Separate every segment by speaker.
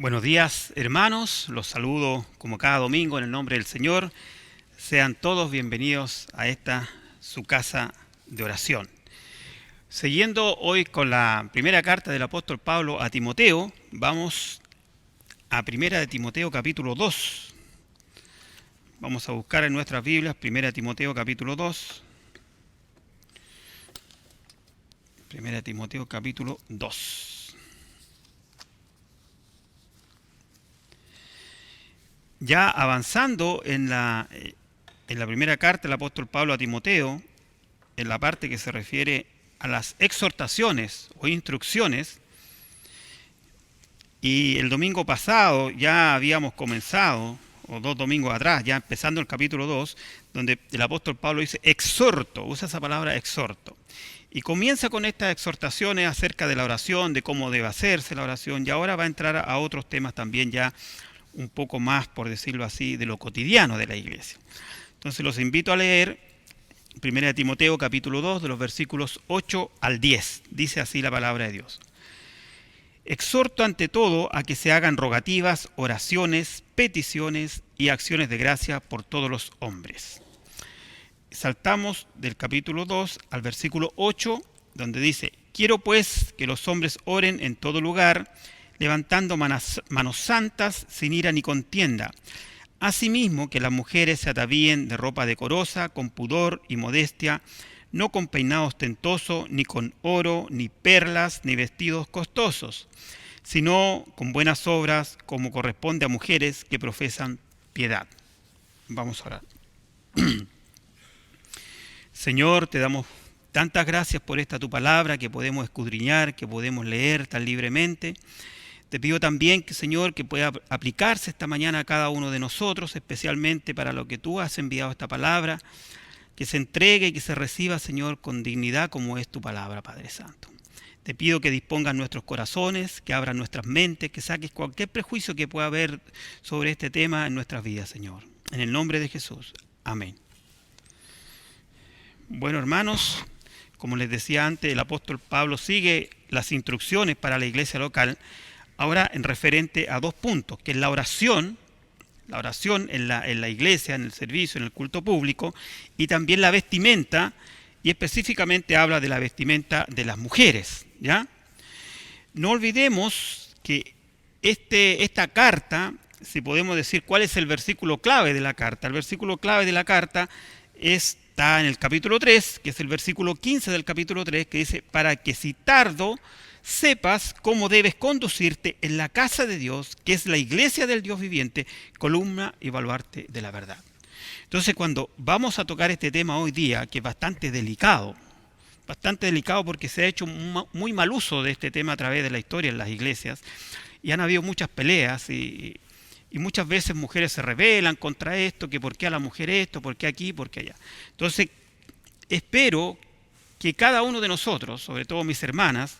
Speaker 1: Buenos días, hermanos. Los saludo como cada domingo en el nombre del Señor. Sean todos bienvenidos a esta su casa de oración. Siguiendo hoy con la primera carta del apóstol Pablo a Timoteo, vamos a primera de Timoteo capítulo 2. Vamos a buscar en nuestras Biblias primera de Timoteo capítulo 2. Primera de Timoteo capítulo 2. Ya avanzando en la primera carta del apóstol Pablo a Timoteo, en la parte que se refiere a las exhortaciones o instrucciones, y el domingo pasado ya habíamos comenzado, o 2 domingos atrás, ya empezando el capítulo 2, donde el apóstol Pablo dice exhorto, usa esa palabra exhorto. Y comienza con estas exhortaciones acerca de la oración, de cómo debe hacerse la oración, y ahora va a entrar a otros temas también ya un poco más, por decirlo así, de lo cotidiano de la iglesia. Entonces los invito a leer 1 Timoteo capítulo 2, de los versículos 8 al 10. Dice así la palabra de Dios. Exhorto ante todo a que se hagan rogativas, oraciones, peticiones y acciones de gracia por todos los hombres. Saltamos del capítulo 2 al versículo 8, donde dice: quiero pues que los hombres oren en todo lugar, levantando manos santas, sin ira ni contienda. Asimismo, que las mujeres se atavíen de ropa decorosa, con pudor y modestia, no con peinado ostentoso, ni con oro, ni perlas, ni vestidos costosos, sino con buenas obras, como corresponde a mujeres que profesan piedad. Vamos a orar. Señor, te damos tantas gracias por esta tu palabra que podemos escudriñar, que podemos leer tan libremente. Te pido también que, Señor, que pueda aplicarse esta mañana a cada uno de nosotros, especialmente para lo que tú has enviado esta palabra, que se entregue y que se reciba, Señor, con dignidad como es tu palabra, Padre Santo. Te pido que dispongas nuestros corazones, que abras nuestras mentes, que saques cualquier prejuicio que pueda haber sobre este tema en nuestras vidas, Señor. En el nombre de Jesús. Amén. Bueno, hermanos, como les decía antes, el apóstol Pablo sigue las instrucciones para la iglesia local, ahora en referente a 2 puntos, que es la oración en la iglesia, en el servicio, en el culto público, y también la vestimenta, y específicamente habla de la vestimenta de las mujeres, ¿ya? No olvidemos que esta carta, si podemos decir cuál es el versículo clave de la carta, el versículo clave de la carta está en el capítulo 3, que es el versículo 15 del capítulo 3, que dice: para que si tardo sepas cómo debes conducirte en la casa de Dios, que es la iglesia del Dios viviente, columna y baluarte de la verdad. Entonces, cuando vamos a tocar este tema hoy día, que es bastante delicado porque se ha hecho muy mal uso de este tema a través de la historia en las iglesias, y han habido muchas peleas y muchas veces mujeres se rebelan contra esto, que por qué a la mujer esto, por qué aquí, por qué allá. Entonces, espero que cada uno de nosotros, sobre todo mis hermanas,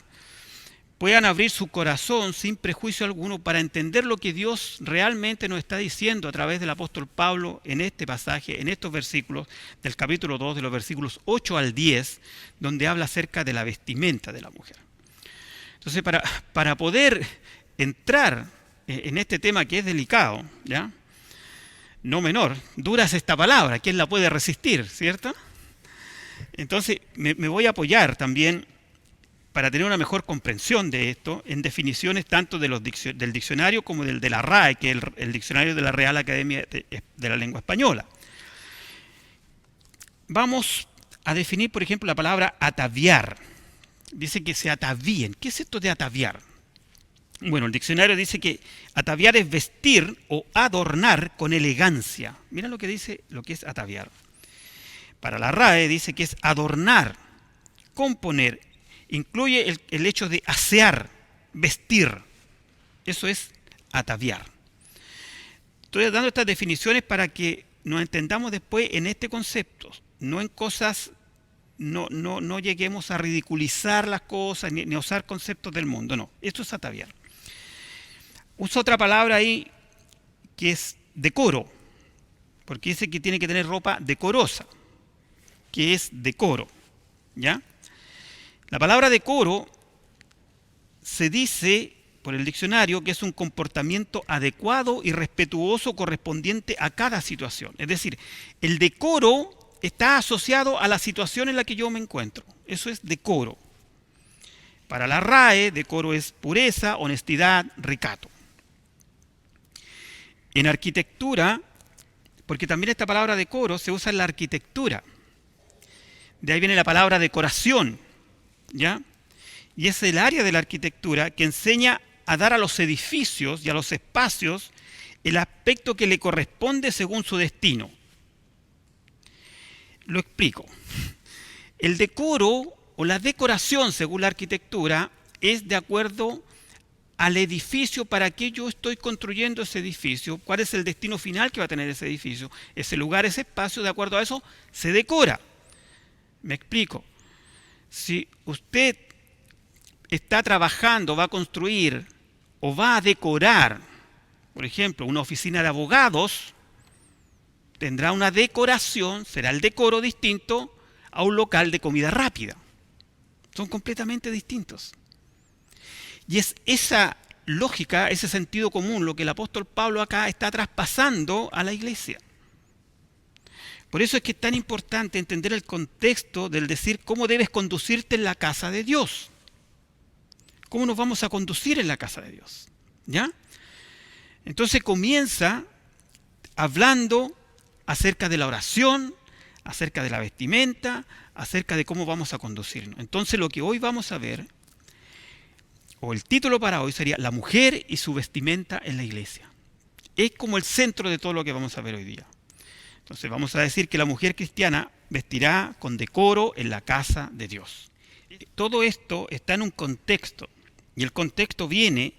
Speaker 1: puedan abrir su corazón sin prejuicio alguno para entender lo que Dios realmente nos está diciendo a través del apóstol Pablo en este pasaje, en estos versículos del capítulo 2, de los versículos 8 al 10, donde habla acerca de la vestimenta de la mujer. Entonces, para poder entrar en este tema que es delicado, ¿ya? No menor, dura es esta palabra, ¿quién la puede resistir, cierto? Entonces, me voy a apoyar también, para tener una mejor comprensión de esto, en definiciones tanto del diccionario como del de la RAE, que es el diccionario de la Real Academia de la Lengua Española. Vamos a definir, por ejemplo, la palabra ataviar. Dice que se atavíen. ¿Qué es esto de ataviar? Bueno, el diccionario dice que ataviar es vestir o adornar con elegancia. Mira lo que dice lo que es ataviar. Para la RAE dice que es adornar, componer. Incluye el hecho de asear, vestir. Eso es ataviar. Estoy dando estas definiciones para que nos entendamos después en este concepto, no en cosas, no lleguemos a ridiculizar las cosas, ni a usar conceptos del mundo, no. Esto es ataviar. Usa otra palabra ahí que es decoro, porque dice que tiene que tener ropa decorosa, que es decoro, ¿ya? La palabra decoro se dice, por el diccionario que es un comportamiento adecuado y respetuoso correspondiente a cada situación. Es decir, el decoro está asociado a la situación en la que yo me encuentro. Eso es decoro. Para la RAE, decoro es pureza, honestidad, recato. En arquitectura, porque también esta palabra decoro se usa en la arquitectura. De ahí viene la palabra decoración, ¿ya? Y es el área de la arquitectura que enseña a dar a los edificios y a los espacios el aspecto que le corresponde según su destino. Lo explico. El decoro o la decoración según la arquitectura es de acuerdo al edificio para que yo estoy construyendo ese edificio, cuál es el destino final que va a tener ese edificio, ese lugar, ese espacio, de acuerdo a eso se decora. Me explico. Si usted está trabajando, va a construir o va a decorar, por ejemplo, una oficina de abogados, tendrá una decoración, será el decoro distinto a un local de comida rápida. Son completamente distintos. Y es esa lógica, ese sentido común, lo que el apóstol Pablo acá está traspasando a la iglesia. Por eso es que es tan importante entender el contexto del decir cómo debes conducirte en la casa de Dios. ¿Cómo nos vamos a conducir en la casa de Dios? ¿Ya? Entonces comienza hablando acerca de la oración, acerca de la vestimenta, acerca de cómo vamos a conducirnos. Entonces lo que hoy vamos a ver, o el título para hoy sería La mujer y su vestimenta en la iglesia. Es como el centro de todo lo que vamos a ver hoy día. Entonces vamos a decir que la mujer cristiana vestirá con decoro en la casa de Dios. Todo esto está en un contexto, y el contexto viene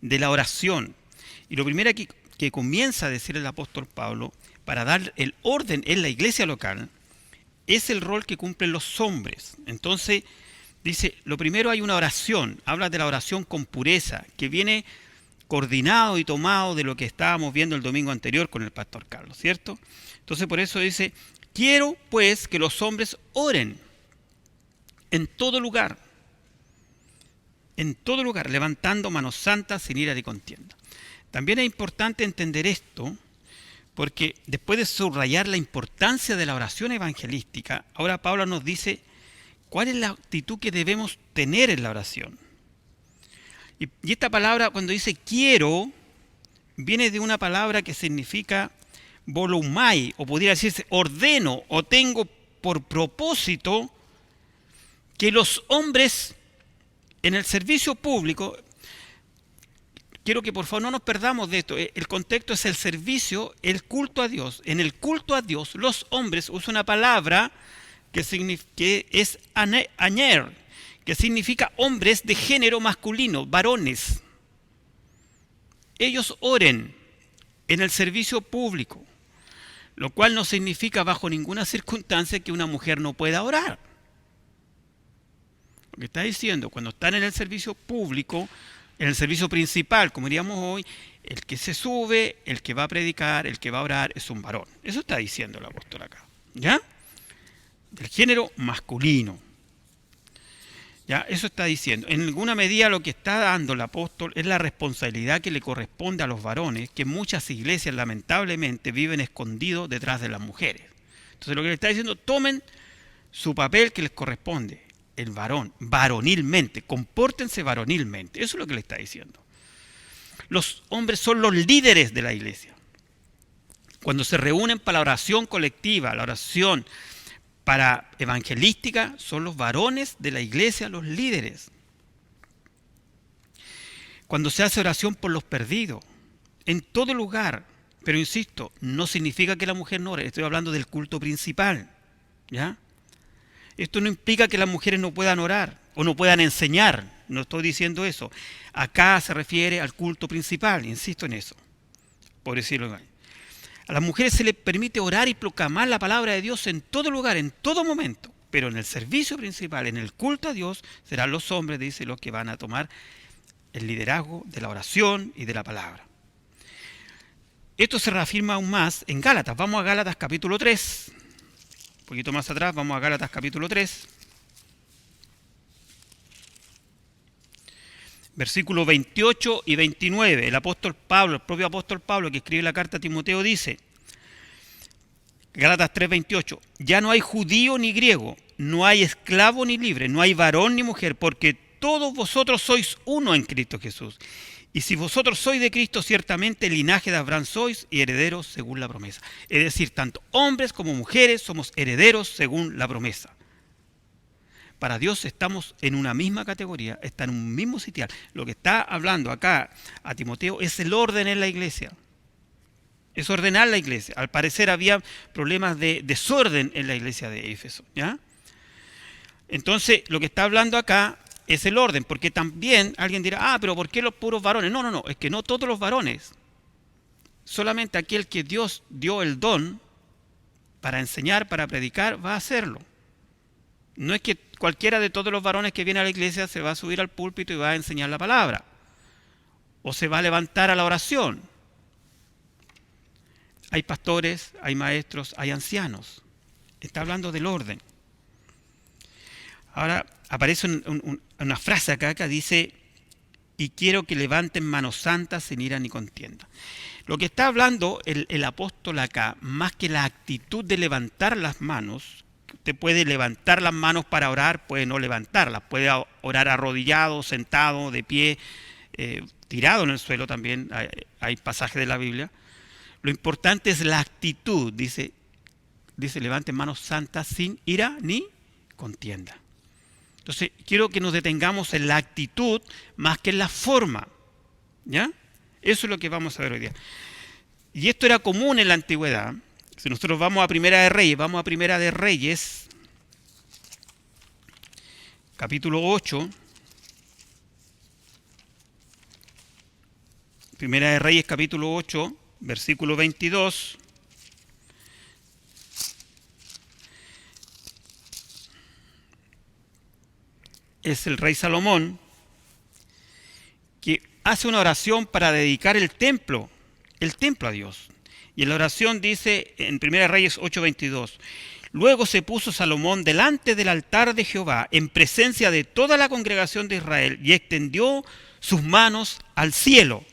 Speaker 1: de la oración. Y lo primero que comienza a decir el apóstol Pablo, para dar el orden en la iglesia local, es el rol que cumplen los hombres. Entonces, dice, lo primero hay una oración, habla de la oración con pureza, que viene coordinado y tomado de lo que estábamos viendo el domingo anterior con el pastor Carlos, ¿cierto? Entonces por eso dice, quiero pues que los hombres oren en todo lugar, levantando manos santas sin ira ni contienda. También es importante entender esto, porque después de subrayar la importancia de la oración evangelística, ahora Pablo nos dice cuál es la actitud que debemos tener en la oración. Y esta palabra, cuando dice quiero, viene de una palabra que significa volumai, o podría decirse ordeno, o tengo por propósito que los hombres en el servicio público, quiero que por favor no nos perdamos de esto, el contexto es el servicio, el culto a Dios. En el culto a Dios, los hombres usan una palabra que es añer, que significa hombres de género masculino, varones. Ellos oren en el servicio público, lo cual no significa bajo ninguna circunstancia que una mujer no pueda orar. Lo que está diciendo, cuando están en el servicio público, en el servicio principal, como diríamos hoy, el que se sube, el que va a predicar, el que va a orar es un varón. Eso está diciendo el apóstol acá, ¿ya? Del género masculino. Ya, eso está diciendo. En alguna medida lo que está dando el apóstol es la responsabilidad que le corresponde a los varones, que muchas iglesias lamentablemente viven escondidos detrás de las mujeres. Entonces lo que le está diciendo, tomen su papel que les corresponde, el varón, varonilmente, compórtense varonilmente. Eso es lo que le está diciendo. Los hombres son los líderes de la iglesia. Cuando se reúnen para la oración colectiva, la oración para evangelística, son los varones de la iglesia los líderes. Cuando se hace oración por los perdidos, en todo lugar, pero insisto, no significa que la mujer no ore, estoy hablando del culto principal, ¿ya? Esto no implica que las mujeres no puedan orar o no puedan enseñar, no estoy diciendo eso. Acá se refiere al culto principal, insisto en eso, por decirlo así. A las mujeres se les permite orar y proclamar la palabra de Dios en todo lugar, en todo momento. Pero en el servicio principal, en el culto a Dios, serán los hombres, dice, los que van a tomar el liderazgo de la oración y de la palabra. Esto se reafirma aún más en Gálatas. Vamos a Gálatas capítulo 3. Un poquito más atrás, vamos a Gálatas capítulo 3. Versículos 28 y 29, el apóstol Pablo, el propio apóstol Pablo que escribe la carta a Timoteo dice, Gálatas 3:28, ya no hay judío ni griego, no hay esclavo ni libre, no hay varón ni mujer, porque todos vosotros sois uno en Cristo Jesús. Y si vosotros sois de Cristo, ciertamente el linaje de Abraham sois y herederos según la promesa. Es decir, tanto hombres como mujeres somos herederos según la promesa. Para Dios estamos en una misma categoría, está en un mismo sitial. Lo que está hablando acá a Timoteo es el orden en la iglesia. Es ordenar la iglesia. Al parecer había problemas de desorden en la iglesia de Éfeso, ¿ya? Entonces, lo que está hablando acá es el orden, porque también alguien dirá, pero ¿por qué los puros varones? No, es que no todos los varones. Solamente aquel que Dios dio el don para enseñar, para predicar, va a hacerlo. No es que cualquiera de todos los varones que viene a la iglesia se va a subir al púlpito y va a enseñar la palabra. O se va a levantar a la oración. Hay pastores, hay maestros, hay ancianos. Está hablando del orden. Ahora aparece una frase acá que dice, y quiero que levanten manos santas sin ira ni contienda. Lo que está hablando el apóstol acá, más que la actitud de levantar las manos, usted puede levantar las manos para orar, puede no levantarlas, puede orar arrodillado, sentado, de pie, tirado en el suelo también, hay pasajes de la Biblia. Lo importante es la actitud, dice levanten manos santas sin ira ni contienda. Entonces, quiero que nos detengamos en la actitud más que en la forma, ¿ya? Eso es lo que vamos a ver hoy día. Y esto era común en la antigüedad. Si nosotros vamos a Primera de Reyes, capítulo 8. Primera de Reyes, capítulo 8, versículo 22. Es el rey Salomón que hace una oración para dedicar el templo a Dios. Y en la oración dice en 1 Reyes 8:22, luego se puso Salomón delante del altar de Jehová en presencia de toda la congregación de Israel y extendió sus manos al cielo.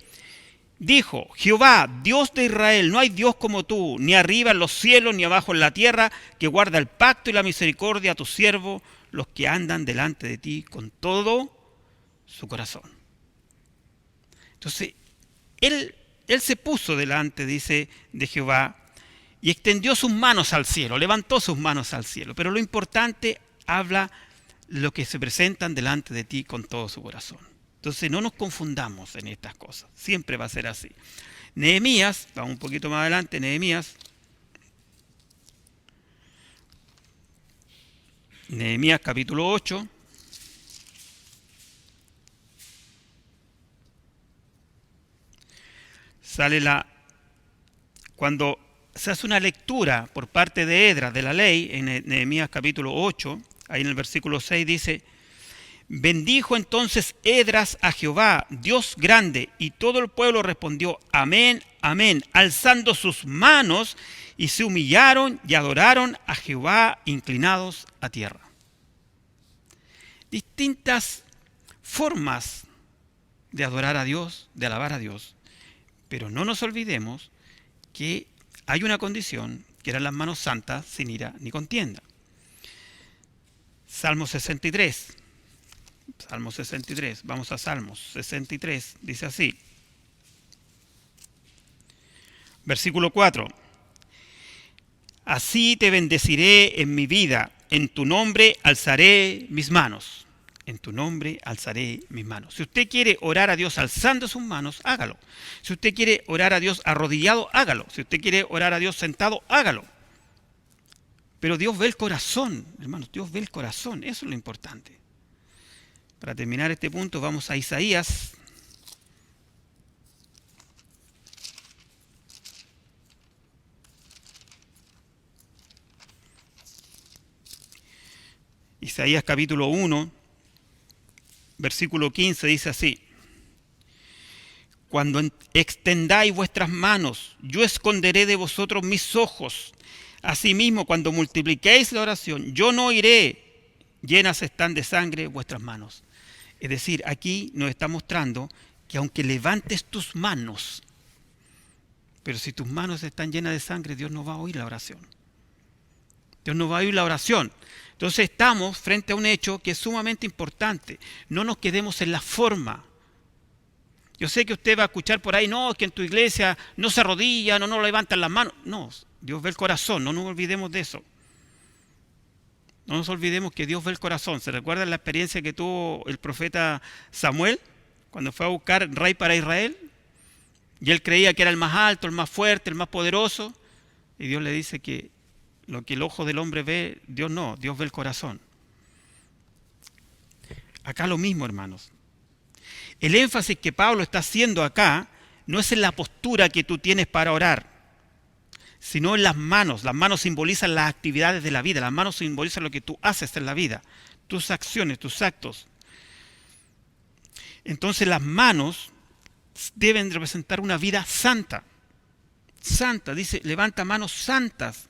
Speaker 1: Dijo, Jehová, Dios de Israel, no hay Dios como tú, ni arriba en los cielos, ni abajo en la tierra, que guarda el pacto y la misericordia a tus siervos, los que andan delante de ti con todo su corazón. Entonces, él se puso delante, dice, de Jehová, y extendió sus manos al cielo, levantó sus manos al cielo. Pero lo importante, habla lo que se presentan delante de ti con todo su corazón. Entonces, no nos confundamos en estas cosas. Siempre va a ser así. Nehemías, vamos un poquito más adelante, Nehemías capítulo 8. Cuando se hace una lectura por parte de Esdras de la ley, en Nehemías capítulo 8, ahí en el versículo 6 dice, bendijo entonces Esdras a Jehová, Dios grande, y todo el pueblo respondió, amén, amén, alzando sus manos, y se humillaron y adoraron a Jehová inclinados a tierra. Distintas formas de adorar a Dios, de alabar a Dios, pero no nos olvidemos que hay una condición, que eran las manos santas, sin ira ni contienda. Salmo 63, vamos a Salmos 63, dice así, versículo 4, así te bendeciré en mi vida, en tu nombre alzaré mis manos. En tu nombre alzaré mis manos. Si usted quiere orar a Dios alzando sus manos, hágalo. Si usted quiere orar a Dios arrodillado, hágalo. Si usted quiere orar a Dios sentado, hágalo. Pero Dios ve el corazón, hermanos, Dios ve el corazón. Eso es lo importante. Para terminar este punto, vamos a Isaías. Isaías capítulo 1, versículo 15 dice así, cuando extendáis vuestras manos, yo esconderé de vosotros mis ojos. Asimismo, cuando multipliquéis la oración, yo no oiré, llenas están de sangre vuestras manos. Es decir, aquí nos está mostrando que aunque levantes tus manos, pero si tus manos están llenas de sangre, Dios no va a oír la oración. Dios no va a oír la oración. Entonces estamos frente a un hecho que es sumamente importante. No nos quedemos en la forma. Yo sé que usted va a escuchar por ahí, no, que en tu iglesia no se arrodillan, no levantan las manos. No, Dios ve el corazón, no nos olvidemos de eso. No nos olvidemos que Dios ve el corazón. ¿Se recuerdan la experiencia que tuvo el profeta Samuel cuando fue a buscar rey para Israel? Y él creía que era el más alto, el más fuerte, el más poderoso. Y Dios le dice que lo que el ojo del hombre ve, Dios no, Dios ve el corazón. Acá lo mismo, hermanos. El énfasis que Pablo está haciendo acá no es en la postura que tú tienes para orar, sino en las manos. Las manos simbolizan las actividades de la vida, las manos simbolizan lo que tú haces en la vida, tus acciones, tus actos. Entonces las manos deben representar una vida santa. Santa, dice, levanta manos santas.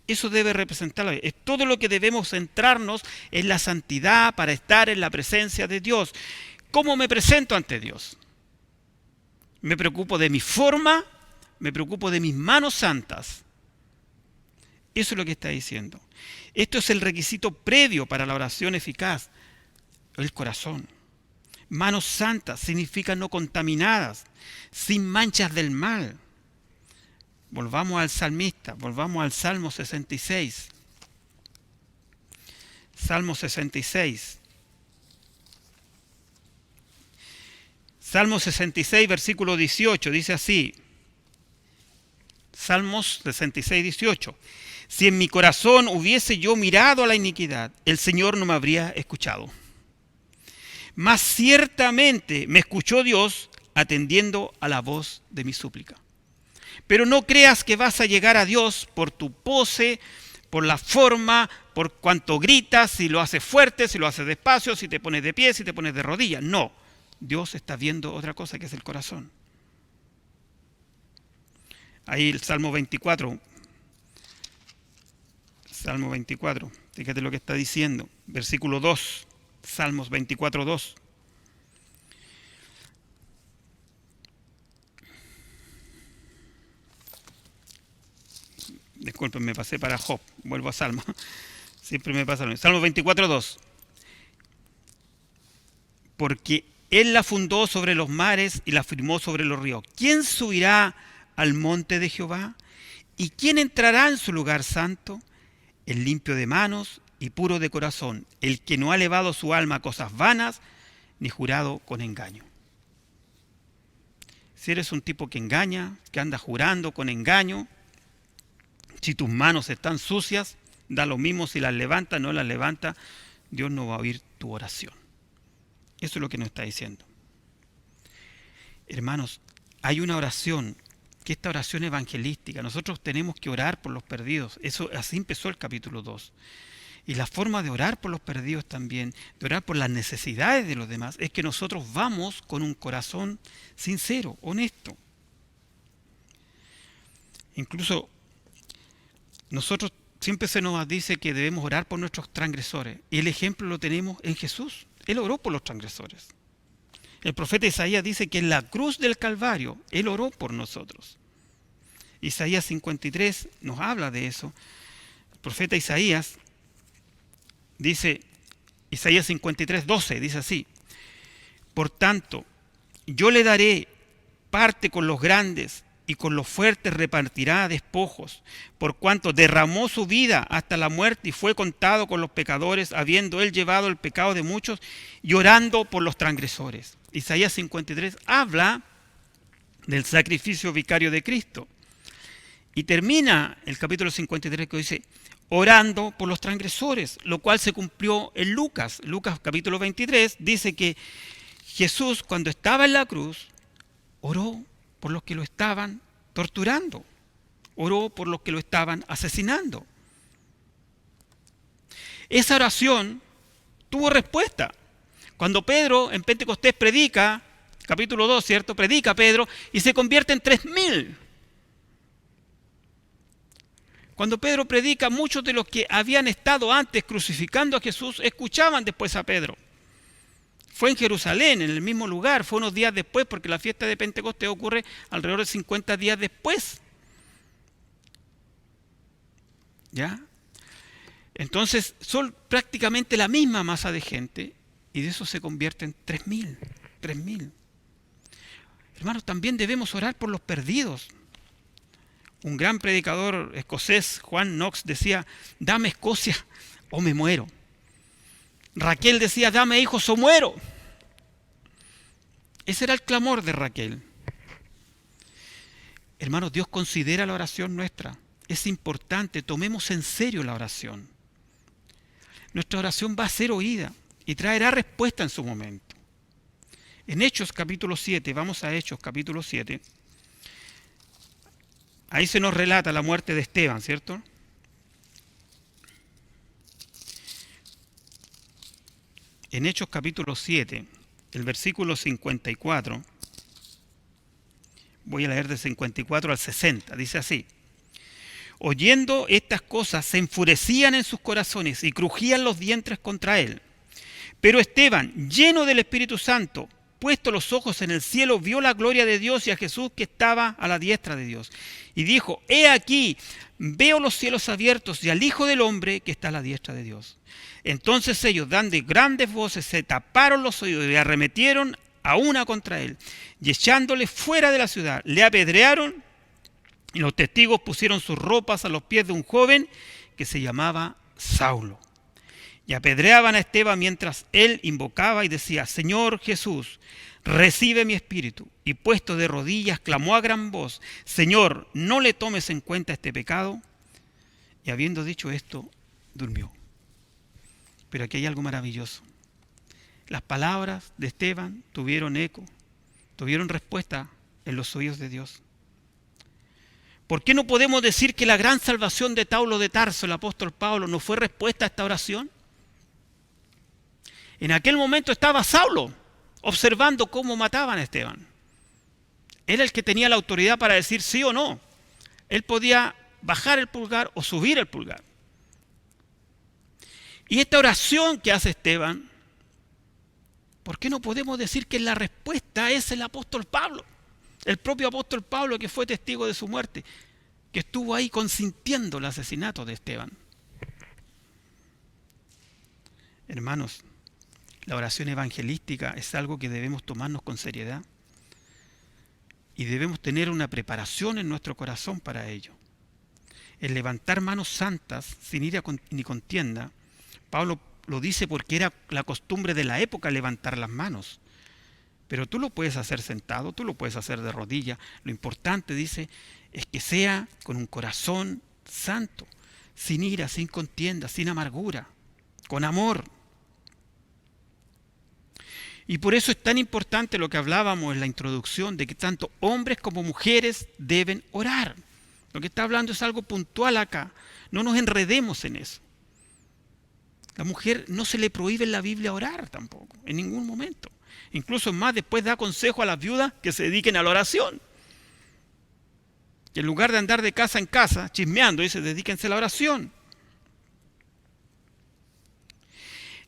Speaker 1: Eso debe representar la vida. Es todo lo que debemos centrarnos en la santidad para estar en la presencia de Dios. ¿Cómo me presento ante Dios? Me preocupo de mi forma, me preocupo de mis manos santas. Eso es lo que está diciendo. Esto es el requisito previo para la oración eficaz, el corazón. Manos santas significa no contaminadas, sin manchas del mal. Volvamos al salmista, volvamos al Salmo 66. Salmo 66. Salmo 66, versículo 18, dice así. Salmos 66, 18. Si en mi corazón hubiese yo mirado a la iniquidad, el Señor no me habría escuchado. Mas ciertamente me escuchó Dios atendiendo a la voz de mi súplica. Pero no creas que vas a llegar a Dios por tu pose, por la forma, por cuanto gritas, si lo haces fuerte, si lo haces despacio, si te pones de pie, si te pones de rodillas. No, Dios está viendo otra cosa que es el corazón. Ahí el Salmo 24. Salmo 24, fíjate lo que está diciendo. Versículo 2, Salmos 24, 2. Disculpen, me pasé para Job. Vuelvo a Salmo. Siempre me pasa lo mismo. Salmo 24, 2. Porque Él la fundó sobre los mares y la firmó sobre los ríos. ¿Quién subirá al monte de Jehová? ¿Y quién entrará en su lugar santo? El limpio de manos y puro de corazón, el que no ha elevado su alma a cosas vanas, ni jurado con engaño. Si eres un tipo que engaña, que anda jurando con engaño, si tus manos están sucias, da lo mismo si las levanta o no las levanta, Dios no va a oír tu oración. Eso es lo que nos está diciendo. Hermanos, hay una oración, que esta oración evangelística, nosotros tenemos que orar por los perdidos. Así empezó el capítulo 2. Y la forma de orar por los perdidos también, de orar por las necesidades de los demás, es que nosotros vamos con un corazón sincero, honesto. Incluso nosotros siempre se nos dice que debemos orar por nuestros transgresores. Y el ejemplo lo tenemos en Jesús. Él oró por los transgresores. El profeta Isaías dice que en la cruz del Calvario Él oró por nosotros. Isaías 53 nos habla de eso. El profeta Isaías dice, Isaías 53, 12, dice así: por tanto, yo le daré parte con los grandes y con los fuertes repartirá despojos, por cuanto derramó su vida hasta la muerte y fue contado con los pecadores, habiendo él llevado el pecado de muchos y orando por los transgresores. Isaías 53 habla del sacrificio vicario de Cristo. Y termina el capítulo 53 que dice, orando por los transgresores, lo cual se cumplió en Lucas. Lucas capítulo 23 dice que Jesús, cuando estaba en la cruz, oró por los que lo estaban torturando, oró por los que lo estaban asesinando. Esa oración tuvo respuesta. Cuando Pedro en Pentecostés predica, capítulo 2, ¿cierto? Predica Pedro y se convierte en 3.000. Cuando Pedro predica, muchos de los que habían estado antes crucificando a Jesús escuchaban después a Pedro. Fue en Jerusalén, en el mismo lugar, fue unos días después, porque la fiesta de Pentecostés ocurre alrededor de 50 días después. ¿Ya? Entonces son prácticamente la misma masa de gente y de eso se convierte en 3.000. 3.000. Hermanos, también debemos orar por los perdidos. Un gran predicador escocés, Juan Knox, decía: dame Escocia o me muero. Raquel decía: dame hijos o muero. Ese era el clamor de Raquel. Hermanos, Dios considera la oración nuestra. Es importante, tomemos en serio la oración. Nuestra oración va a ser oída y traerá respuesta en su momento. En Hechos capítulo 7, vamos a Hechos capítulo 7. Ahí se nos relata la muerte de Esteban, ¿cierto? En Hechos capítulo 7, el versículo 54, voy a leer de 54 al 60, dice así: oyendo estas cosas se enfurecían en sus corazones y crujían los dientes contra él. Pero Esteban, lleno del Espíritu Santo, puesto los ojos en el cielo, vio la gloria de Dios y a Jesús que estaba a la diestra de Dios. Y dijo: he aquí, veo los cielos abiertos y al Hijo del Hombre que está a la diestra de Dios. Entonces ellos, dando grandes voces, se taparon los oídos y arremetieron a una contra él. Y echándole fuera de la ciudad, le apedrearon, y los testigos pusieron sus ropas a los pies de un joven que se llamaba Saulo. Y apedreaban a Esteban mientras él invocaba y decía: Señor Jesús, recibe mi espíritu. Y puesto de rodillas, clamó a gran voz: Señor, no le tomes en cuenta este pecado. Y habiendo dicho esto, durmió. Pero aquí hay algo maravilloso. Las palabras de Esteban tuvieron eco, tuvieron respuesta en los oídos de Dios. ¿Por qué no podemos decir que la gran salvación de Saulo de Tarso, el apóstol Pablo, no fue respuesta a esta oración? En aquel momento estaba Saulo observando cómo mataban a Esteban. Era el que tenía la autoridad para decir sí o no. Él podía bajar el pulgar o subir el pulgar. Y esta oración que hace Esteban, ¿por qué no podemos decir que la respuesta es el apóstol Pablo? El propio apóstol Pablo, que fue testigo de su muerte, que estuvo ahí consintiendo el asesinato de Esteban. Hermanos, la oración evangelística es algo que debemos tomarnos con seriedad y debemos tener una preparación en nuestro corazón para ello. El levantar manos santas sin ira ni contienda, Pablo lo dice porque era la costumbre de la época levantar las manos. Pero tú lo puedes hacer sentado, tú lo puedes hacer de rodilla. Lo importante, dice, es que sea con un corazón santo, sin ira, sin contienda, sin amargura, con amor. Y por eso es tan importante lo que hablábamos en la introducción, de que tanto hombres como mujeres deben orar. Lo que está hablando es algo puntual acá. No nos enredemos en eso. La mujer no se le prohíbe en la Biblia orar tampoco, en ningún momento. Incluso más, después da consejo a las viudas que se dediquen a la oración. Que en lugar de andar de casa en casa chismeando, dice, dedíquense a la oración.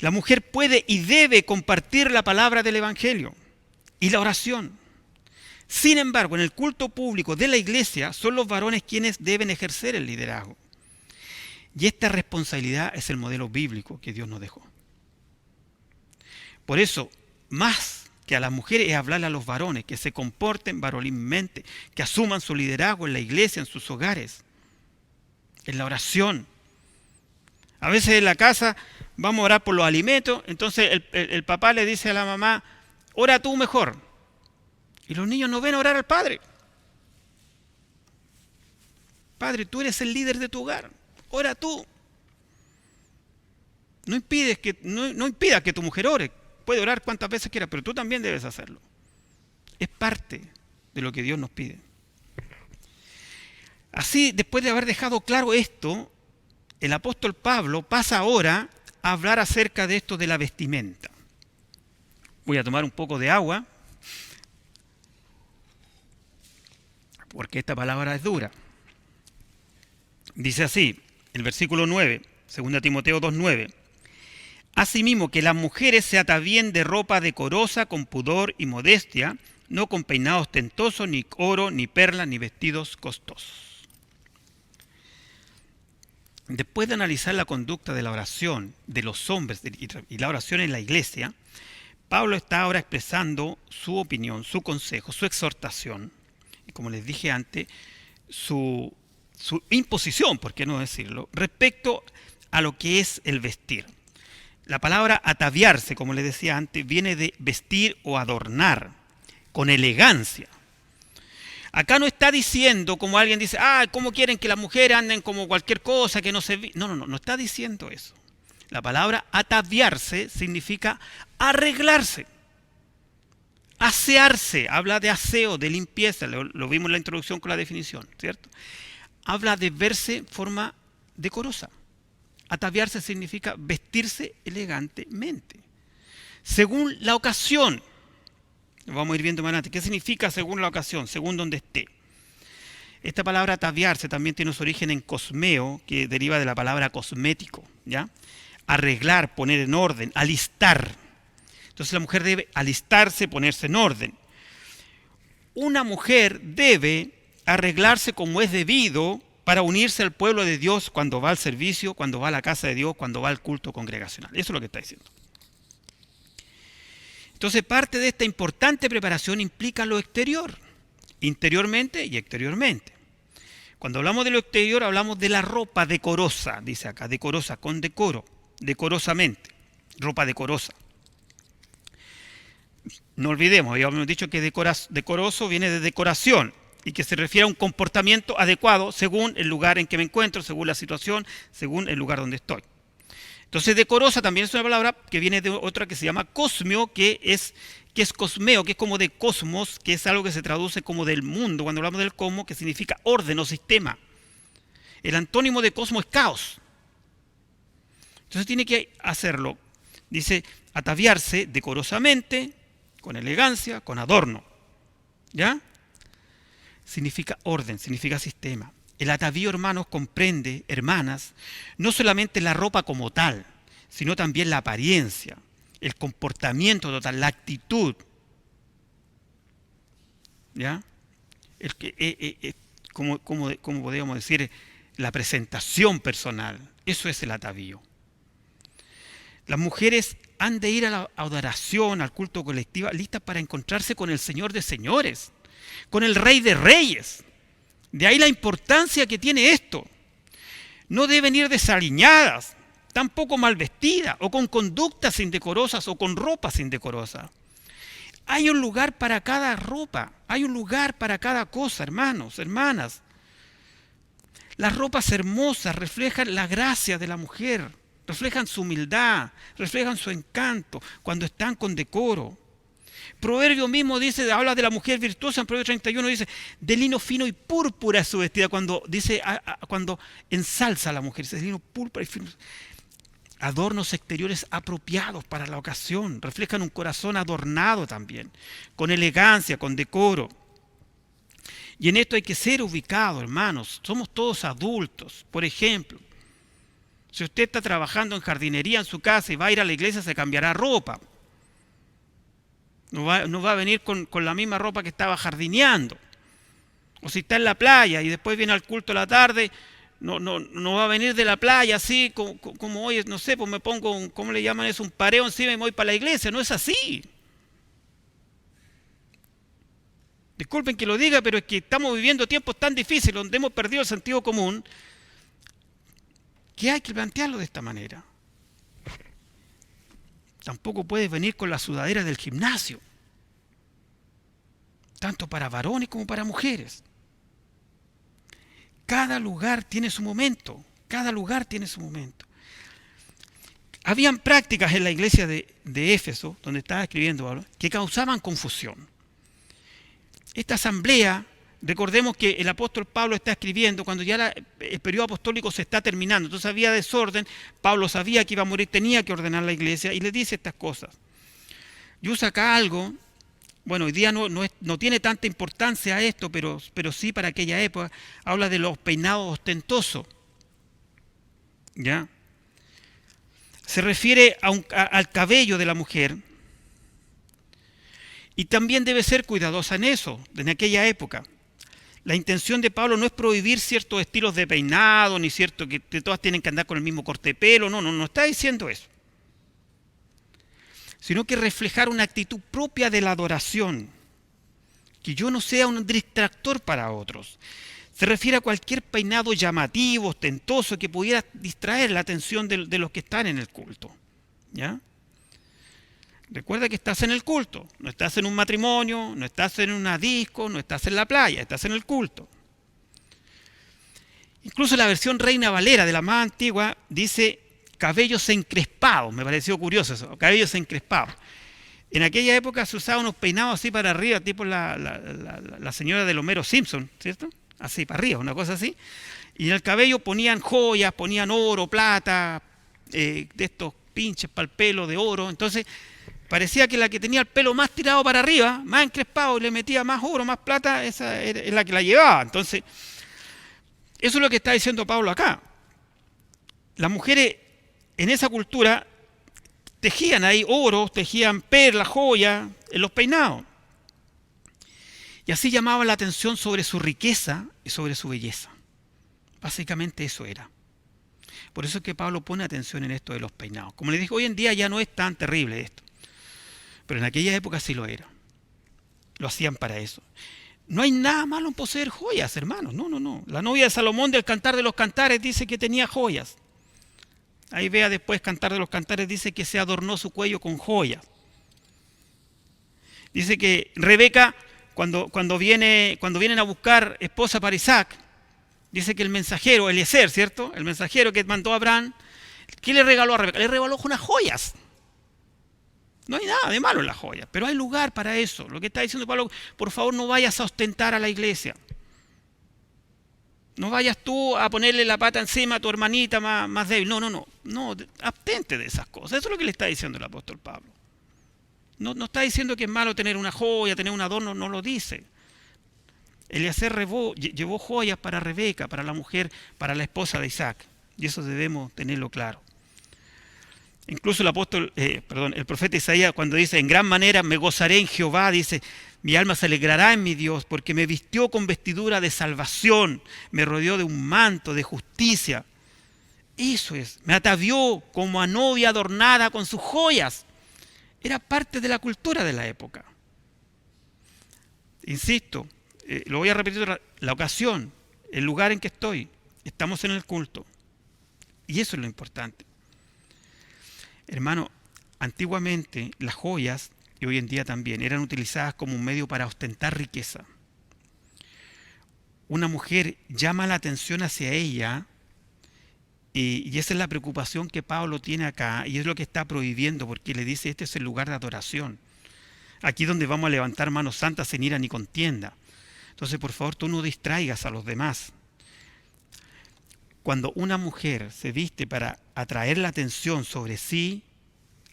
Speaker 1: La mujer puede y debe compartir la palabra del Evangelio y la oración. Sin embargo, en el culto público de la iglesia son los varones quienes deben ejercer el liderazgo. Y esta responsabilidad es el modelo bíblico que Dios nos dejó. Por eso, más que a las mujeres es hablarle a los varones que se comporten varonilmente, que asuman su liderazgo en la iglesia, en sus hogares, en la oración. A veces en la casa vamos a orar por los alimentos, entonces el papá le dice a la mamá: ora tú mejor. Y los niños no ven orar al padre. Padre, tú eres el líder de tu hogar, ora tú. No impidas que tu mujer ore. Puede orar cuantas veces quiera, pero tú también debes hacerlo. Es parte de lo que Dios nos pide. Así, después de haber dejado claro esto, el apóstol Pablo pasa ahora a hablar acerca de esto de la vestimenta. Voy a tomar un poco de agua, porque esta palabra es dura. Dice así, el versículo 9, 2 Timoteo 2:9. Asimismo, que las mujeres se atavíen de ropa decorosa, con pudor y modestia, no con peinados ostentosos, ni oro, ni perlas, ni vestidos costosos. Después de analizar la conducta de la oración de los hombres y la oración en la iglesia, Pablo está ahora expresando su opinión, su consejo, su exhortación, y como les dije antes, su imposición, por qué no decirlo, respecto a lo que es el vestir. La palabra ataviarse, como les decía antes, viene de vestir o adornar, con elegancia. Acá no está diciendo, como alguien dice, ¿cómo quieren que las mujeres anden como cualquier cosa, que no se... No está diciendo eso. La palabra ataviarse significa arreglarse, asearse, habla de aseo, de limpieza, lo vimos en la introducción con la definición, ¿cierto? Habla de verse en forma decorosa. Ataviarse significa vestirse elegantemente, según la ocasión. Vamos a ir viendo más adelante. ¿Qué significa según la ocasión? Según donde esté. Esta palabra ataviarse también tiene su origen en cosmeo, que deriva de la palabra cosmético, ¿ya? Arreglar, poner en orden, alistar. Entonces la mujer debe alistarse, ponerse en orden. Una mujer debe arreglarse como es debido para unirse al pueblo de Dios cuando va al servicio, cuando va a la casa de Dios, cuando va al culto congregacional. Eso es lo que está diciendo. Entonces parte de esta importante preparación implica lo exterior, interiormente y exteriormente. Cuando hablamos de lo exterior hablamos de la ropa decorosa, dice acá, decorosa, con decoro, decorosamente, ropa decorosa. No olvidemos, habíamos dicho que decoroso viene de decoración y que se refiere a un comportamiento adecuado según el lugar en que me encuentro, según la situación, según el lugar donde estoy. Entonces decorosa también es una palabra que viene de otra que se llama cosmio, que es cosmeo, que es como de cosmos, que es algo que se traduce como del mundo, cuando hablamos del cosmos, que significa orden o sistema. El antónimo de cosmos es caos. Entonces tiene que hacerlo, dice, ataviarse decorosamente, con elegancia, con adorno. ¿Ya? Significa orden, significa sistema. El atavío, hermanos, comprende, hermanas, no solamente la ropa como tal, sino también la apariencia, el comportamiento total, la actitud. ¿Ya? Como podríamos decir, la presentación personal. Eso es el atavío. Las mujeres han de ir a la adoración, al culto colectivo, listas para encontrarse con el Señor de señores, con el Rey de reyes. De ahí la importancia que tiene esto. No deben ir desaliñadas, tampoco mal vestidas, o con conductas indecorosas, o con ropas indecorosas. Hay un lugar para cada ropa, hay un lugar para cada cosa, hermanos, hermanas. Las ropas hermosas reflejan la gracia de la mujer, reflejan su humildad, reflejan su encanto cuando están con decoro. Proverbio mismo dice, habla de la mujer virtuosa, en Proverbio 31 dice, de lino fino y púrpura es su vestida, cuando dice, cuando ensalza a la mujer, dice de lino púrpura y fino. Adornos exteriores apropiados para la ocasión, reflejan un corazón adornado también, con elegancia, con decoro. Y en esto hay que ser ubicado, hermanos, somos todos adultos. Por ejemplo, si usted está trabajando en jardinería en su casa y va a ir a la iglesia, se cambiará ropa. No va a venir con la misma ropa que estaba jardineando. O si está en la playa y después viene al culto a la tarde, no va a venir de la playa así como hoy, no sé, pues me pongo, ¿cómo le llaman eso? Un pareo encima y me voy para la iglesia. No es así. Disculpen que lo diga, pero es que estamos viviendo tiempos tan difíciles donde hemos perdido el sentido común que hay que plantearlo de esta manera. Tampoco puedes venir con la sudadera del gimnasio, tanto para varones como para mujeres. Cada lugar tiene su momento, cada lugar tiene su momento. Habían prácticas en la iglesia de Éfeso, donde estaba escribiendo Pablo, que causaban confusión. Esta asamblea, recordemos que el apóstol Pablo está escribiendo cuando ya el periodo apostólico se está terminando, entonces había desorden, Pablo sabía que iba a morir, tenía que ordenar la iglesia y le dice estas cosas. Y usa acá algo, bueno, hoy día no tiene tanta importancia esto, pero sí para aquella época, habla de los peinados ostentosos. ¿Ya? Se refiere al cabello de la mujer y también debe ser cuidadosa en eso, en aquella época. La intención de Pablo no es prohibir ciertos estilos de peinado, ni cierto que todas tienen que andar con el mismo corte de pelo, no está diciendo eso. Sino que reflejar una actitud propia de la adoración, que yo no sea un distractor para otros. Se refiere a cualquier peinado llamativo, ostentoso, que pudiera distraer la atención de los que están en el culto. ¿Ya? Recuerda que estás en el culto, no estás en un matrimonio, no estás en una disco, no estás en la playa, estás en el culto. Incluso la versión Reina Valera de la más antigua dice cabellos encrespados, me pareció curioso eso, cabellos encrespados. En aquella época se usaban unos peinados así para arriba, tipo la señora del Homero Simpson, ¿cierto? Así para arriba, una cosa así. Y en el cabello ponían joyas, ponían oro, plata, de estos pinches para el pelo de oro. Entonces parecía que la que tenía el pelo más tirado para arriba, más encrespado y le metía más oro, más plata, esa es la que la llevaba. Entonces, eso es lo que está diciendo Pablo acá. Las mujeres en esa cultura tejían ahí oro, tejían perlas, joyas en los peinados. Y así llamaban la atención sobre su riqueza y sobre su belleza. Básicamente eso era. Por eso es que Pablo pone atención en esto de los peinados. Como les dije, hoy en día ya no es tan terrible esto. Pero en aquella época sí lo era. Lo hacían para eso. No hay nada malo en poseer joyas, hermanos. No. La novia de Salomón del Cantar de los Cantares dice que tenía joyas. Ahí vea después Cantar de los Cantares, dice que se adornó su cuello con joyas. Dice que Rebeca, cuando vienen a buscar esposa para Isaac, dice que el mensajero, Eliezer, ¿cierto? El mensajero que mandó a Abraham, ¿qué le regaló a Rebeca? Le regaló unas joyas. No hay nada de malo en las joyas, pero hay lugar para eso. Lo que está diciendo Pablo, por favor no vayas a ostentar a la iglesia. No vayas tú a ponerle la pata encima a tu hermanita más débil. No, abstente de esas cosas. Eso es lo que le está diciendo el apóstol Pablo. No está diciendo que es malo tener una joya, tener un adorno, no lo dice. Eliezer llevó joyas para Rebeca, para la mujer, para la esposa de Isaac. Y eso debemos tenerlo claro. Incluso el profeta Isaías, cuando dice, en gran manera me gozaré en Jehová, dice, mi alma se alegrará en mi Dios, porque me vistió con vestidura de salvación, me rodeó de un manto de justicia. Eso es, me atavió como a novia adornada con sus joyas. Era parte de la cultura de la época. Insisto, lo voy a repetir, la ocasión, el lugar en que estoy, estamos en el culto. Y eso es lo importante. Hermano, antiguamente las joyas, y hoy en día también, eran utilizadas como un medio para ostentar riqueza. Una mujer llama la atención hacia ella, y esa es la preocupación que Pablo tiene acá, y es lo que está prohibiendo, porque le dice, este es el lugar de adoración. Aquí donde vamos a levantar manos santas sin ira ni contienda. Entonces, por favor, tú no distraigas a los demás. Cuando una mujer se viste para atraer la atención sobre sí,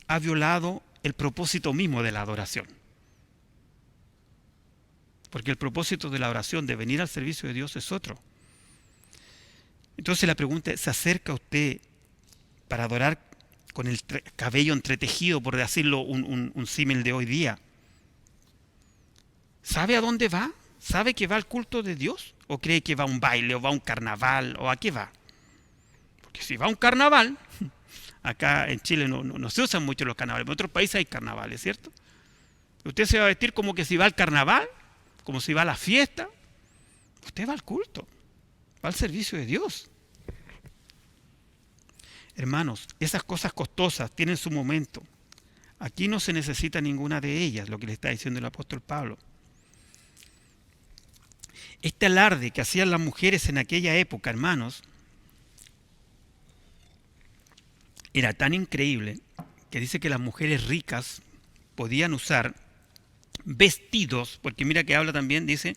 Speaker 1: ha violado el propósito mismo de la adoración. Porque el propósito de la oración, de venir al servicio de Dios, es otro. Entonces la pregunta es, ¿se acerca usted para adorar con el cabello entretejido, por decirlo un símil de hoy día? ¿Sabe a dónde va? ¿Sabe que va al culto de Dios? ¿O cree que va a un baile, o va a un carnaval, o a qué va? Porque si va a un carnaval, acá en Chile no se usan mucho los carnavales, en otros países hay carnavales, ¿cierto? Usted se va a vestir como que si va al carnaval, como si va a la fiesta. Usted va al culto, va al servicio de Dios. Hermanos, esas cosas costosas tienen su momento. Aquí no se necesita ninguna de ellas, lo que le está diciendo el apóstol Pablo. Este alarde que hacían las mujeres en aquella época, hermanos, era tan increíble que dice que las mujeres ricas podían usar vestidos, porque mira que habla también, dice,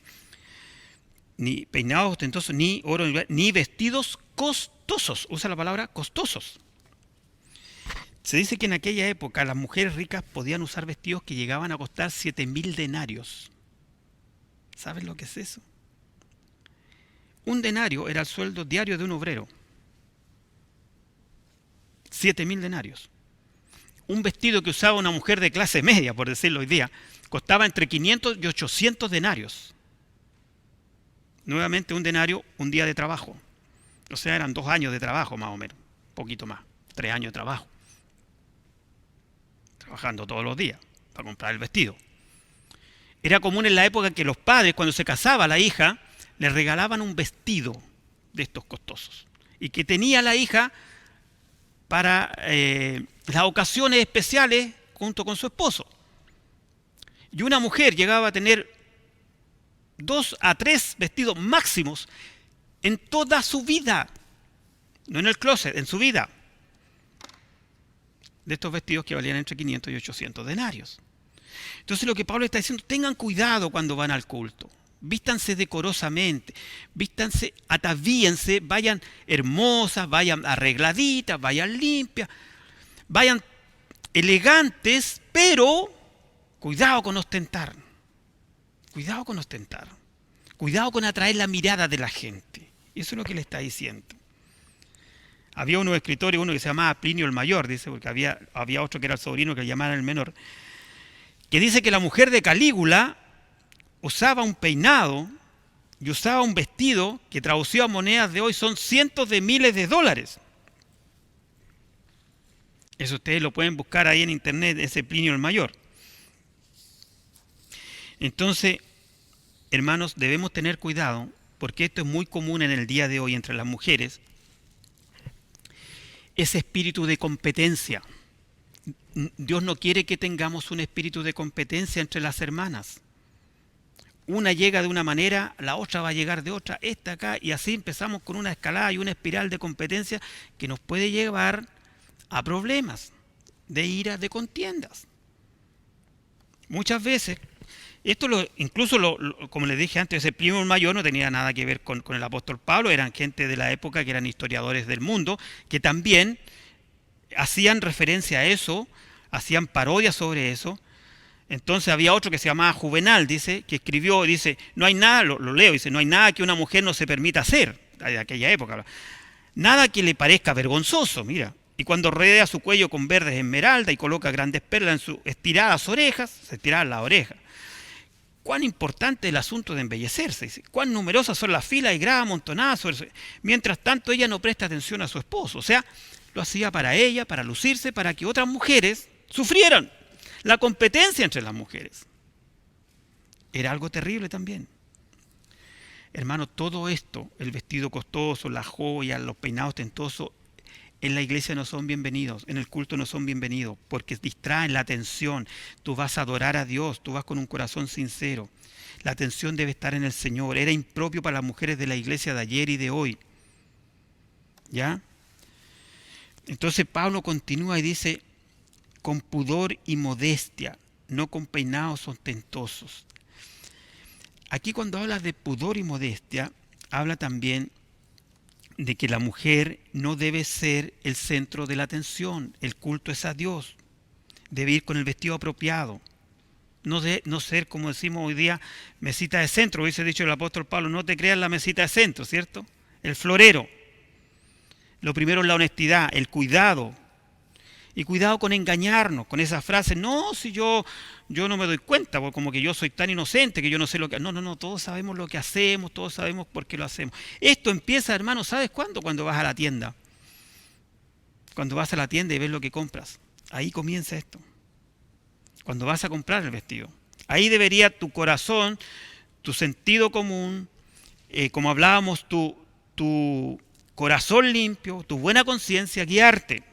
Speaker 1: ni peinados ostentosos, ni oro, ni vestidos costosos. Usa la palabra costosos. Se dice que en aquella época las mujeres ricas podían usar vestidos que llegaban a costar 7.000 denarios. ¿Sabes lo que es eso? Un denario era el sueldo diario de un obrero. 7.000 denarios. Un vestido que usaba una mujer de clase media, por decirlo hoy día, costaba entre 500 y 800 denarios. Nuevamente un denario, un día de trabajo. O sea, eran 2 años de trabajo más o menos, un poquito más, 3 años de trabajo. Trabajando todos los días para comprar el vestido. Era común en la época que los padres, cuando se casaba la hija, le regalaban un vestido de estos costosos. Y que tenía la hija para las ocasiones especiales junto con su esposo. Y una mujer llegaba a tener 2 a 3 vestidos máximos en toda su vida. No en el closet, en su vida. De estos vestidos que valían entre 500 y 800 denarios. Entonces lo que Pablo está diciendo, tengan cuidado cuando van al culto. Vístanse decorosamente, vístanse, atavíense, vayan hermosas, vayan arregladitas, vayan limpias, vayan elegantes, pero cuidado con ostentar. Cuidado con ostentar. Cuidado con atraer la mirada de la gente. Eso es lo que le está diciendo. Había unos escritores, uno que se llamaba Plinio el Mayor, dice, porque había otro que era el sobrino que le llamaban el menor, que dice que la mujer de Calígula usaba un peinado y usaba un vestido que traducido a monedas de hoy son cientos de miles de dólares. Eso ustedes lo pueden buscar ahí en internet, ese Plinio el Mayor. Entonces, hermanos, debemos tener cuidado, porque esto es muy común en el día de hoy entre las mujeres, ese espíritu de competencia. Dios no quiere que tengamos un espíritu de competencia entre las hermanas. Una llega de una manera, la otra va a llegar de otra, esta acá, y así empezamos con una escalada y una espiral de competencia que nos puede llevar a problemas, de ira, de contiendas. Muchas veces, esto como les dije antes, ese Plinio Mayor no tenía nada que ver con el apóstol Pablo, eran gente de la época que eran historiadores del mundo, que también hacían referencia a eso, hacían parodias sobre eso. Entonces había otro que se llamaba Juvenal, dice, que escribió, dice, no hay nada, lo leo, dice, no hay nada que una mujer no se permita hacer, de aquella época, nada que le parezca vergonzoso, mira, y cuando rodea su cuello con verdes esmeralda y coloca grandes perlas en sus estiradas orejas, se estiraban las orejas. Cuán importante es el asunto de embellecerse, dice, cuán numerosas son las filas y gradas amontonadas sobre su... Mientras tanto ella no presta atención a su esposo, o sea, lo hacía para ella, para lucirse, para que otras mujeres sufrieran. La competencia entre las mujeres era algo terrible también. Hermano, todo esto, el vestido costoso, las joyas, los peinados ostentosos, en la iglesia no son bienvenidos, en el culto no son bienvenidos, porque distraen la atención. Tú vas a adorar a Dios, tú vas con un corazón sincero. La atención debe estar en el Señor. Era impropio para las mujeres de la iglesia de ayer y de hoy. ¿Ya? Entonces Pablo continúa y dice, con pudor y modestia, no con peinados ostentosos. Aquí cuando habla de pudor y modestia, habla también de que la mujer no debe ser el centro de la atención. El culto es a Dios. Debe ir con el vestido apropiado. No ser, como decimos hoy día, mesita de centro. Hubiese dicho el apóstol Pablo, no te creas la mesita de centro, ¿cierto? El florero. Lo primero es la honestidad, el cuidado. Y cuidado con engañarnos, con esas frases, no, si yo no me doy cuenta, porque como que yo soy tan inocente que yo no sé lo que... No, todos sabemos lo que hacemos, todos sabemos por qué lo hacemos. Esto empieza, hermano, ¿sabes cuándo? Cuando vas a la tienda. Cuando vas a la tienda y ves lo que compras. Ahí comienza esto. Cuando vas a comprar el vestido. Ahí debería tu corazón, tu sentido común, como hablábamos, tu corazón limpio, tu buena conciencia, guiarte.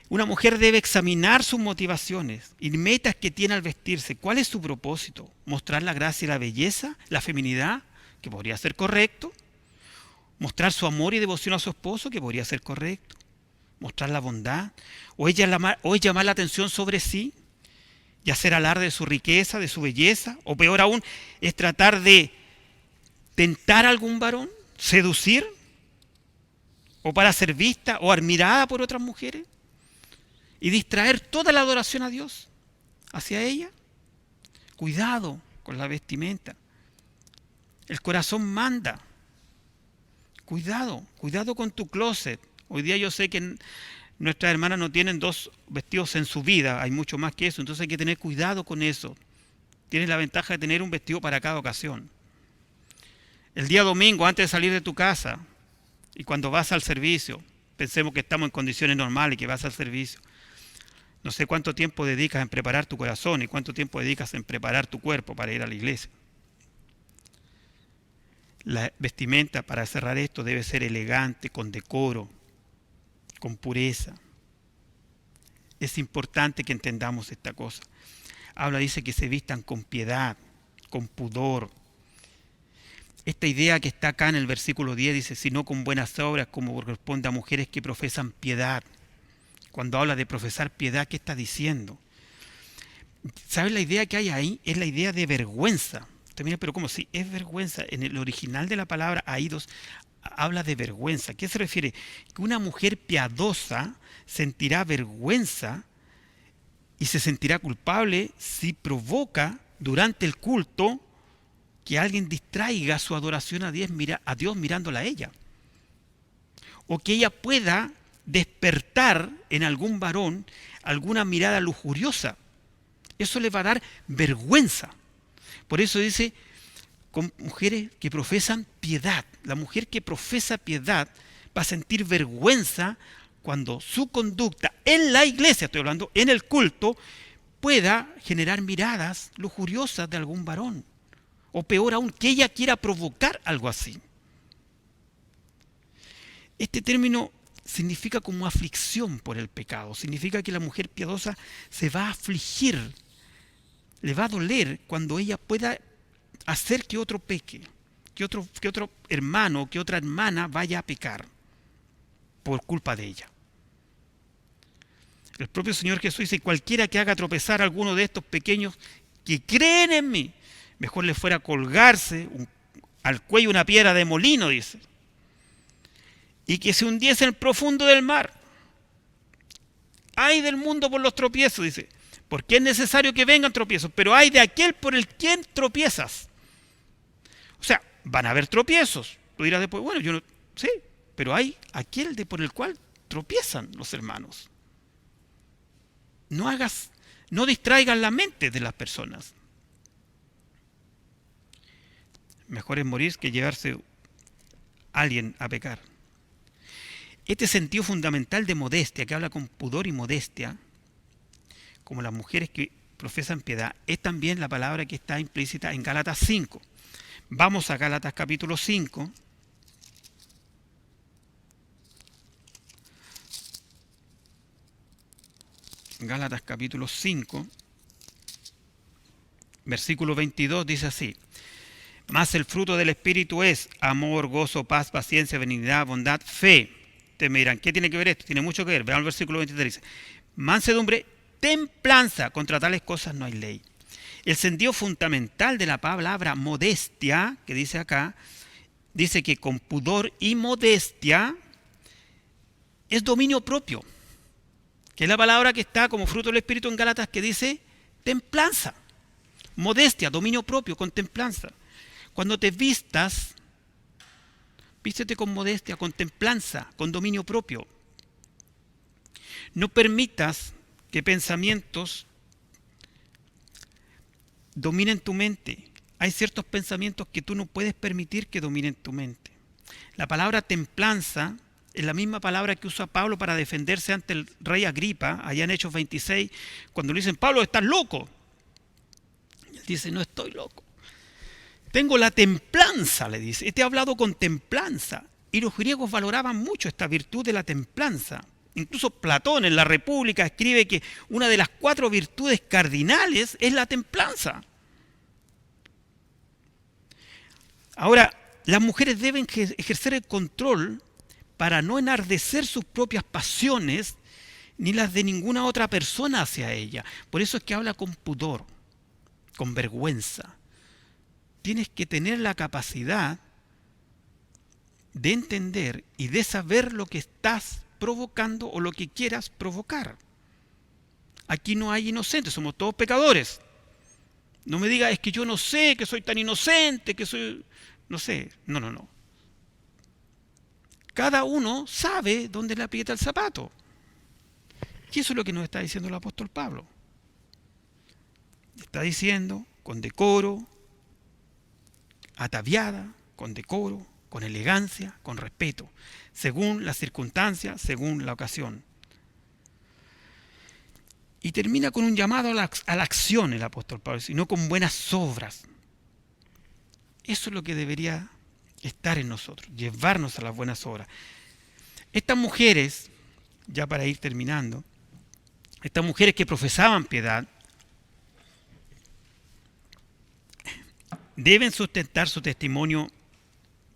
Speaker 1: Una mujer debe examinar sus motivaciones y metas que tiene al vestirse. ¿Cuál es su propósito? ¿Mostrar la gracia y la belleza? ¿La feminidad? Que podría ser correcto. ¿Mostrar su amor y devoción a su esposo? Que podría ser correcto. ¿Mostrar la bondad? ¿O es llamar la atención sobre sí? ¿Y hacer alarde de su riqueza, de su belleza? ¿O peor aún, es tratar de tentar a algún varón? ¿Seducir? ¿O para ser vista o admirada por otras mujeres? Y distraer toda la adoración a Dios hacia ella. Cuidado con la vestimenta. El corazón manda. Cuidado con tu closet Hoy día yo sé que nuestras hermanas no tienen 2 vestidos en su vida, hay mucho más que eso, entonces hay que tener cuidado con eso. Tienes la ventaja de tener un vestido para cada ocasión. El día domingo, antes de salir de tu casa y cuando vas al servicio, pensemos que estamos en condiciones normales y que vas al servicio. No sé cuánto tiempo dedicas en preparar tu corazón y cuánto tiempo dedicas en preparar tu cuerpo para ir a la iglesia. La vestimenta para cerrar esto debe ser elegante, con decoro, con pureza. Es importante que entendamos esta cosa. Dice que se vistan con piedad, con pudor. Esta idea que está acá en el versículo 10 dice, sino con buenas obras, como corresponde a mujeres que profesan piedad. Cuando habla de profesar piedad, ¿qué está diciendo? ¿Sabes la idea que hay ahí? Es la idea de vergüenza. Usted mira, pero ¿cómo? Si es vergüenza. En el original de la palabra aidos habla de vergüenza. ¿Qué se refiere? Que una mujer piadosa sentirá vergüenza y se sentirá culpable si provoca durante el culto que alguien distraiga su adoración a Dios mirándola a ella. O que ella pueda despertar en algún varón alguna mirada lujuriosa. Eso le va a dar vergüenza. Por eso dice, con mujeres que profesan piedad. La mujer que profesa piedad va a sentir vergüenza cuando su conducta en la iglesia, estoy hablando, en el culto, pueda generar miradas lujuriosas de algún varón. O peor aún, que ella quiera provocar algo así. Este término significa como aflicción por el pecado. Significa que la mujer piadosa se va a afligir, le va a doler cuando ella pueda hacer que otro peque, que otro hermano, que otra hermana vaya a pecar por culpa de ella. El propio Señor Jesús dice, cualquiera que haga tropezar a alguno de estos pequeños que creen en mí, mejor le fuera colgarse al cuello una piedra de molino, dice, y que se hundiese en el profundo del mar. Ay del mundo por los tropiezos, dice, porque es necesario que vengan tropiezos, pero hay de aquel por el quien tropiezas. O sea, van a haber tropiezos. Tú dirás después, bueno, yo no sé, pero hay aquel por el cual tropiezan los hermanos. No distraigas la mente de las personas. Mejor es morir que llevarse a alguien a pecar. Este sentido fundamental de modestia, que habla con pudor y modestia, como las mujeres que profesan piedad, es también la palabra que está implícita en Gálatas 5. Vamos a Gálatas capítulo 5. Gálatas capítulo 5, versículo 22 dice así: mas el fruto del Espíritu es amor, gozo, paz, paciencia, benignidad, bondad, fe. Ustedes me dirán, ¿qué tiene que ver esto? Tiene mucho que ver. Vean el versículo 23, dice, mansedumbre, templanza, contra tales cosas no hay ley. El sentido fundamental de la palabra modestia, que dice acá, dice que con pudor y modestia es dominio propio, que es la palabra que está como fruto del Espíritu en Gálatas, que dice templanza, modestia, dominio propio, con templanza. Cuando te vistas, vístete con modestia, con templanza, con dominio propio. No permitas que pensamientos dominen tu mente. Hay ciertos pensamientos que tú no puedes permitir que dominen tu mente. La palabra templanza es la misma palabra que usa Pablo para defenderse ante el rey Agripa, allá en Hechos 26, cuando le dicen, Pablo, estás loco. Y él dice, no estoy loco. Tengo la templanza, le dice. Te he hablado con templanza. Y los griegos valoraban mucho esta virtud de la templanza. Incluso Platón en la República escribe que una de las 4 virtudes cardinales es la templanza. Ahora, las mujeres deben ejercer el control para no enardecer sus propias pasiones ni las de ninguna otra persona hacia ella. Por eso es que habla con pudor, con vergüenza. Tienes que tener la capacidad de entender y de saber lo que estás provocando o lo que quieras provocar. Aquí no hay inocentes, somos todos pecadores. No me diga, es que yo no sé, que soy tan inocente, que soy... No sé, no. cada uno sabe dónde le aprieta el zapato. Y eso es lo que nos está diciendo el apóstol Pablo. Está diciendo con decoro, ataviada, con decoro, con elegancia, con respeto, según las circunstancias, según la ocasión. Y termina con un llamado a la acción el apóstol Pablo, sino con buenas obras. Eso es lo que debería estar en nosotros, llevarnos a las buenas obras. Estas mujeres, ya para ir terminando, estas mujeres que profesaban piedad, deben sustentar su testimonio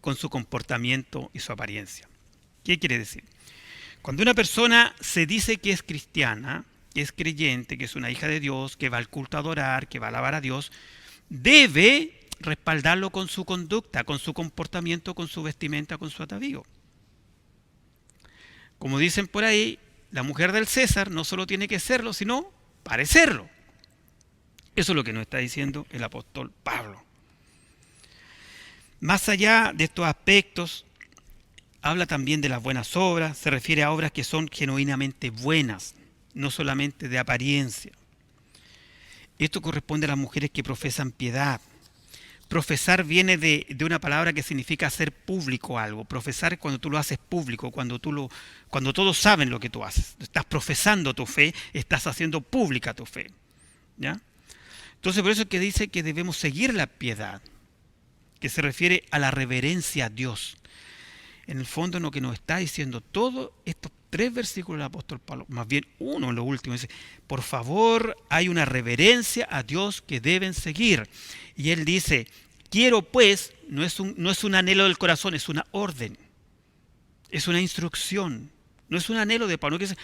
Speaker 1: con su comportamiento y su apariencia. ¿Qué quiere decir? Cuando una persona se dice que es cristiana, que es creyente, que es una hija de Dios, que va al culto a adorar, que va a alabar a Dios, debe respaldarlo con su conducta, con su comportamiento, con su vestimenta, con su atavío. Como dicen por ahí, la mujer del César no solo tiene que serlo, sino parecerlo. Eso es lo que nos está diciendo el apóstol Pablo. Más allá de estos aspectos, habla también de las buenas obras, se refiere a obras que son genuinamente buenas, no solamente de apariencia. Esto corresponde a las mujeres que profesan piedad. Profesar viene de una palabra que significa hacer público algo. Profesar es cuando tú lo haces público, cuando todos saben lo que tú haces. Estás profesando tu fe, estás haciendo pública tu fe. ¿Ya? Entonces por eso es que dice que debemos seguir la piedad, que se refiere a la reverencia a Dios. En el fondo lo que nos está diciendo todos estos 3 versículos del apóstol Pablo, más bien uno en lo último, dice, por favor, hay una reverencia a Dios que deben seguir. Y él dice, quiero pues, no es un anhelo del corazón, es una orden, es una instrucción, no es un anhelo de Pablo, que dice,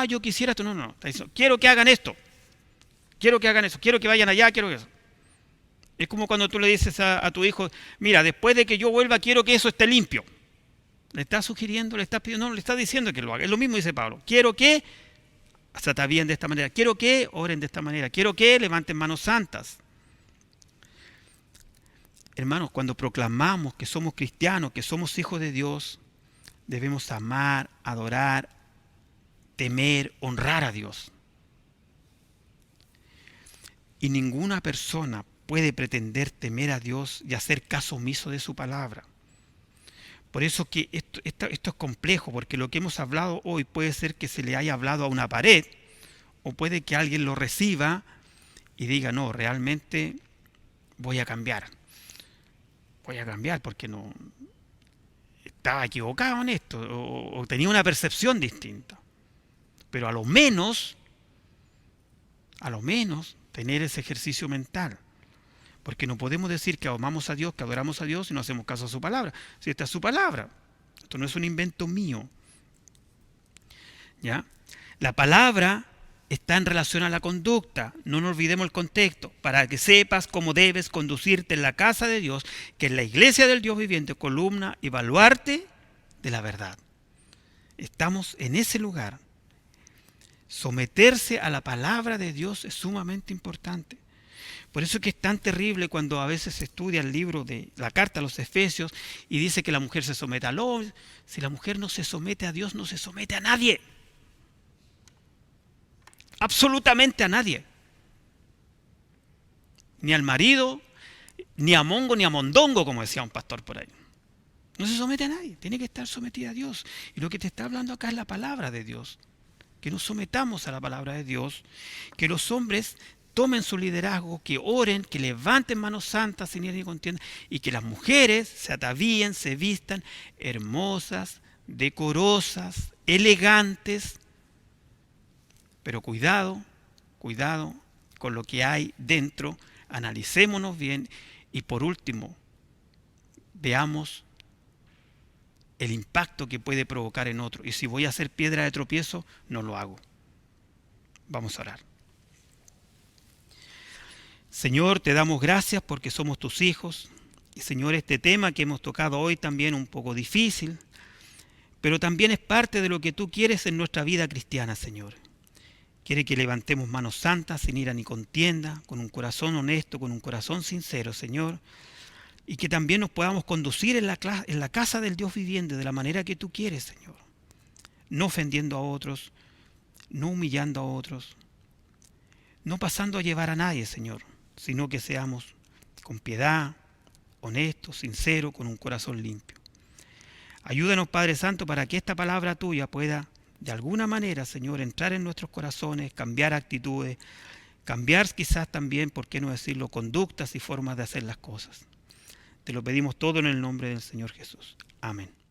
Speaker 1: yo quisiera esto, no, está diciendo, quiero que hagan esto, quiero que hagan eso, quiero que vayan allá, quiero que eso. Es como cuando tú le dices a tu hijo, mira, después de que yo vuelva, quiero que eso esté limpio. Le estás sugiriendo, le estás pidiendo, no, le estás diciendo que lo haga. Es lo mismo dice Pablo. Quiero que se atavíen de esta manera. Quiero que oren de esta manera. Quiero que levanten manos santas. Hermanos, cuando proclamamos que somos cristianos, que somos hijos de Dios, debemos amar, adorar, temer, honrar a Dios. Y ninguna persona puede pretender temer a Dios y hacer caso omiso de su palabra. Por eso que esto es complejo, porque lo que hemos hablado hoy puede ser que se le haya hablado a una pared, o puede que alguien lo reciba y diga, no, realmente voy a cambiar porque no estaba equivocado en esto, o tenía una percepción distinta. Pero a lo menos, tener ese ejercicio mental. Porque no podemos decir que amamos a Dios, que adoramos a Dios y no hacemos caso a su palabra. Si esta es su palabra, esto no es un invento mío. ¿Ya? La palabra está en relación a la conducta. No nos olvidemos el contexto. Para que sepas cómo debes conducirte en la casa de Dios, que es la iglesia del Dios viviente, columna y baluarte de la verdad. Estamos en ese lugar. Someterse a la palabra de Dios es sumamente importante. Por eso es que es tan terrible cuando a veces se estudia el libro de la carta a los Efesios y dice que la mujer se somete al hombre. Si la mujer no se somete a Dios, no se somete a nadie. Absolutamente a nadie. Ni al marido, ni a mongo, ni a mondongo, como decía un pastor por ahí. No se somete a nadie, tiene que estar sometida a Dios. Y lo que te está hablando acá es la palabra de Dios. Que nos sometamos a la palabra de Dios, que los hombres tomen su liderazgo, que oren, que levanten manos santas sin ira ni contienda, y que las mujeres se atavíen, se vistan hermosas, decorosas, elegantes. Pero cuidado con lo que hay dentro, analicémonos bien y por último, veamos el impacto que puede provocar en otro. Y si voy a hacer piedra de tropiezo, no lo hago. Vamos a orar. Señor, te damos gracias porque somos tus hijos. Y Señor, este tema que hemos tocado hoy también un poco difícil, pero también es parte de lo que tú quieres en nuestra vida cristiana, Señor. Quiere que levantemos manos santas, sin ira ni contienda, con un corazón honesto, con un corazón sincero, Señor. y que también nos podamos conducir en la casa del Dios viviente de la manera que tú quieres, Señor. No ofendiendo a otros, no humillando a otros, no pasando a llevar a nadie, Señor, sino que seamos con piedad, honestos, sinceros, con un corazón limpio. Ayúdanos, Padre Santo, para que esta palabra tuya pueda, de alguna manera, Señor, entrar en nuestros corazones, cambiar actitudes, cambiar quizás también, por qué no decirlo, conductas y formas de hacer las cosas. Te lo pedimos todo en el nombre del Señor Jesús. Amén.